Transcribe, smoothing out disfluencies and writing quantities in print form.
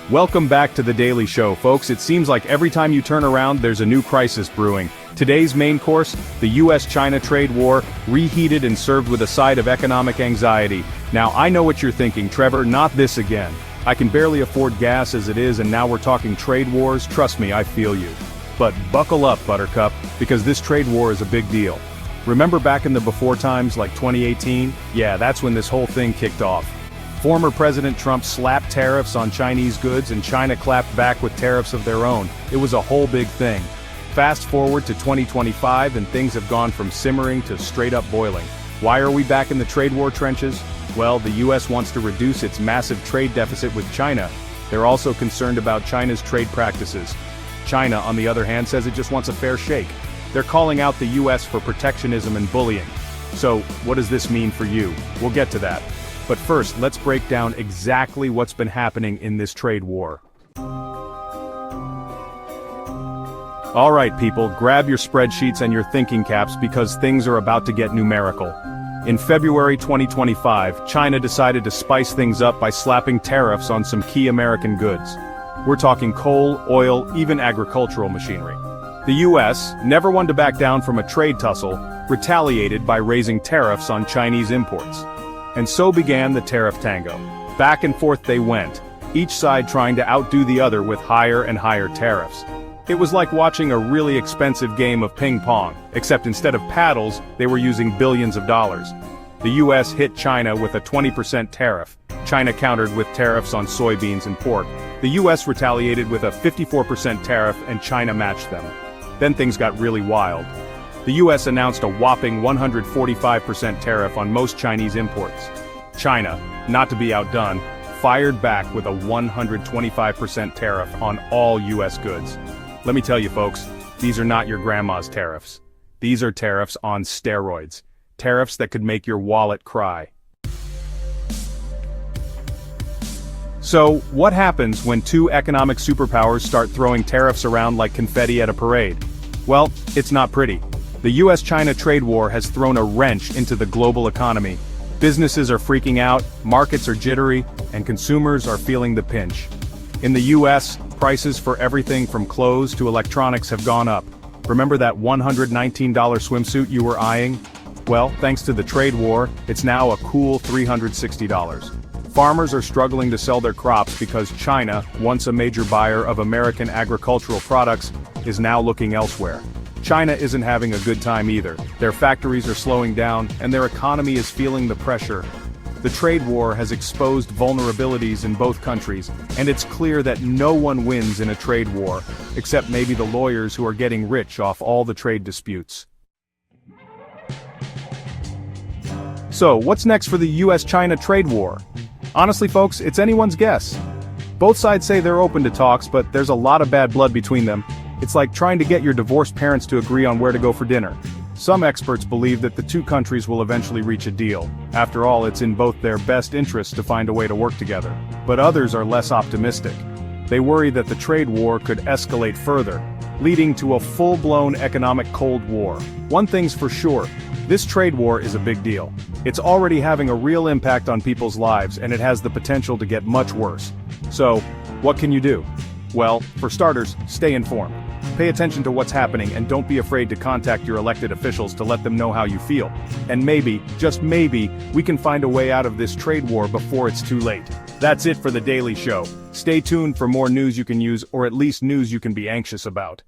Welcome back to The Daily Show, folks. It seems like every time you turn around, there's a new crisis brewing. Today's main course, the U.S. China trade war, reheated and served with a side of economic anxiety. Now, I know what you're thinking, Trevor, not this again. I can barely afford gas as it is, and now we're talking trade wars. Trust me, I feel you. But buckle up, Buttercup, because this trade war is a big deal. Remember back in the before times like 2018? Yeah, that's when this whole thing kicked off. Former President Trump slapped tariffs on Chinese goods and China clapped back with tariffs of their own. It was a whole big thing. Fast forward to 2025 and things have gone from simmering to straight up boiling. Why are we back in the trade war trenches? Well, the US wants to reduce its massive trade deficit with China. They're also concerned about China's trade practices. China, on the other hand, says it just wants a fair shake. They're calling out the US for protectionism and bullying. So, what does this mean for you? We'll get to that. But first, let's break down exactly what's been happening in this trade war. Alright people, grab your spreadsheets and your thinking caps because things are about to get numerical. In February 2025, China decided to spice things up by slapping tariffs on some key American goods. We're talking coal, oil, even agricultural machinery. The US, never one to back down from a trade tussle, retaliated by raising tariffs on Chinese imports. And so began the tariff tango. Back and forth they went, each side trying to outdo the other with higher and higher tariffs. It was like watching a really expensive game of ping pong, except instead of paddles, they were using billions of dollars. The US hit China with a 20% tariff. China countered with tariffs on soybeans and pork. The US retaliated with a 54% tariff and China matched them. Then things got really wild. The US announced a whopping 145% tariff on most Chinese imports. China, not to be outdone, fired back with a 125% tariff on all US goods. Let me tell you folks, these are not your grandma's tariffs. These are tariffs on steroids. Tariffs that could make your wallet cry. So, what happens when two economic superpowers start throwing tariffs around like confetti at a parade? Well, it's not pretty. The U.S. China trade war has thrown a wrench into the global economy. Businesses are freaking out, markets are jittery, and consumers are feeling the pinch. In the U.S., prices for everything from clothes to electronics have gone up. Remember that $119 swimsuit you were eyeing? Well, thanks to the trade war, it's now a cool $360. Farmers are struggling to sell their crops because China, once a major buyer of American agricultural products, is now looking elsewhere. China isn't having a good time either. Their factories are slowing down, and their economy is feeling the pressure. The trade war has exposed vulnerabilities in both countries, and it's clear that no one wins in a trade war, except maybe the lawyers who are getting rich off all the trade disputes. So, what's next for the US-China trade war? Honestly folks, it's anyone's guess. Both sides say they're open to talks, but there's a lot of bad blood between them. It's like trying to get your divorced parents to agree on where to go for dinner. Some experts believe that the two countries will eventually reach a deal. After all, it's in both their best interests to find a way to work together. But others are less optimistic. They worry that the trade war could escalate further, leading to a full-blown economic Cold War. One thing's for sure, this trade war is a big deal. It's already having a real impact on people's lives, and it has the potential to get much worse. So, what can you do? Well, for starters, stay informed. Pay attention to what's happening and don't be afraid to contact your elected officials to let them know how you feel. And maybe, just maybe, we can find a way out of this trade war before it's too late. That's it for The Daily Show. Stay tuned for more news you can use, or at least news you can be anxious about.